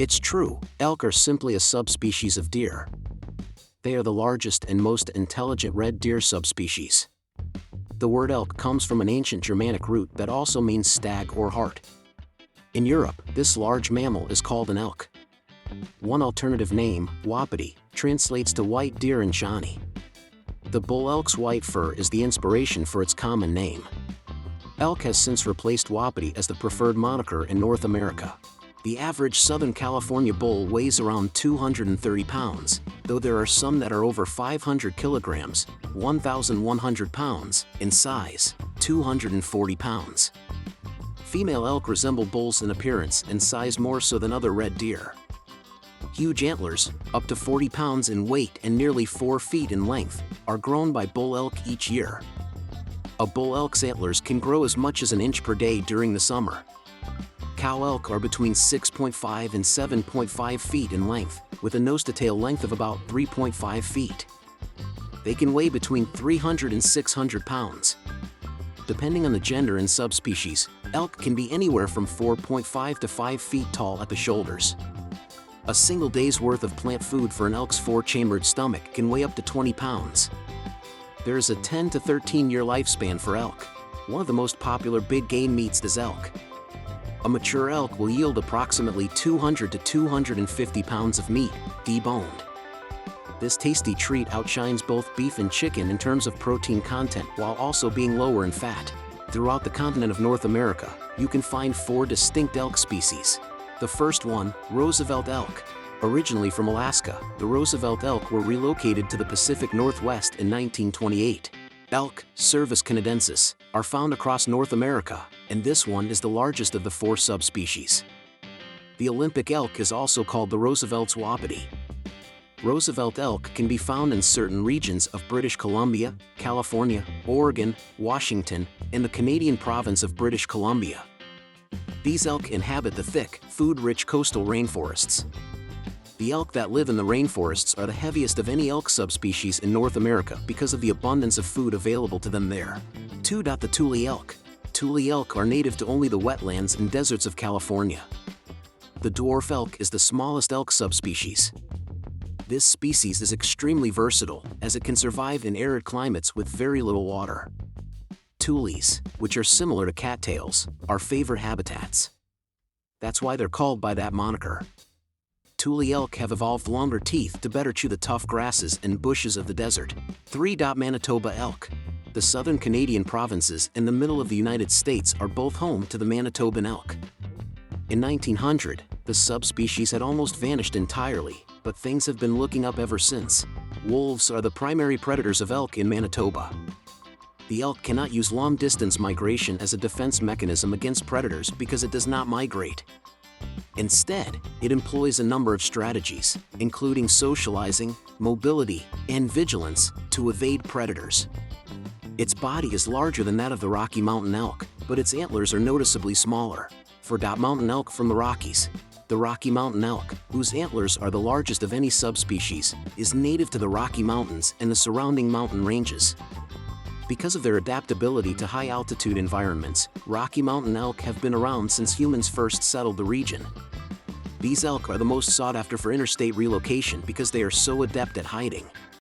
It's true, elk are simply a subspecies of deer. They are the largest and most intelligent red deer subspecies. The word elk comes from an ancient Germanic root that also means stag or hart. In Europe, this large mammal is called an elk. One alternative name, wapiti, translates to white deer in Shawnee. The bull elk's white fur is the inspiration for its common name. Elk has since replaced wapiti as the preferred moniker in North America. The average Southern California bull weighs around 230 pounds, though there are some that are over 500 kilograms, 1,100 pounds, in size, 240 pounds. Female elk resemble bulls in appearance and size more so than other red deer. Huge antlers, up to 40 pounds in weight and nearly 4 feet in length, are grown by bull elk each year. A bull elk's antlers can grow as much as an inch per day during the summer. Cow elk are between 6.5 and 7.5 feet in length, with a nose-to-tail length of about 3.5 feet. They can weigh between 300 and 600 pounds. Depending on the gender and subspecies, elk can be anywhere from 4.5 to 5 feet tall at the shoulders. A single day's worth of plant food for an elk's 4-chambered stomach can weigh up to 20 pounds. There is a 10 to 13-year lifespan for elk. One of the most popular big game meats is elk. A mature elk will yield approximately 200 to 250 pounds of meat, deboned. This tasty treat outshines both beef and chicken in terms of protein content while also being lower in fat. Throughout the continent of North America, you can find 4 distinct elk species. The first one, Roosevelt elk. Originally from Alaska, the Roosevelt elk were relocated to the Pacific Northwest in 1928. Elk, Cervus canadensis, are found across North America, and this one is the largest of the 4 subspecies. The Olympic elk is also called the Roosevelt's wapiti. Roosevelt elk can be found in certain regions of British Columbia, California, Oregon, Washington, and the Canadian province of British Columbia. These elk inhabit the thick, food-rich coastal rainforests. The elk that live in the rainforests are the heaviest of any elk subspecies in North America because of the abundance of food available to them there. 2. The Tule elk. Tule elk are native to only the wetlands and deserts of California. The dwarf elk is the smallest elk subspecies. This species is extremely versatile, as it can survive in arid climates with very little water. Tules, which are similar to cattails, are favorite habitats. That's why they're called by that moniker. Tule elk have evolved longer teeth to better chew the tough grasses and bushes of the desert. 3. Manitoba elk. The southern Canadian provinces and the middle of the United States are both home to the Manitoban elk. In 1900, the subspecies had almost vanished entirely, but things have been looking up ever since. Wolves are the primary predators of elk in Manitoba. The elk cannot use long-distance migration as a defense mechanism against predators because it does not migrate. Instead, it employs a number of strategies, including socializing, mobility, and vigilance, to evade predators. Its body is larger than that of the Rocky Mountain elk, but its antlers are noticeably smaller. 4. Mountain elk from the Rockies. The Rocky Mountain elk, whose antlers are the largest of any subspecies, is native to the Rocky Mountains and the surrounding mountain ranges. Because of their adaptability to high-altitude environments, Rocky Mountain elk have been around since humans first settled the region. These elk are the most sought after for interstate relocation because they are so adept at hiding.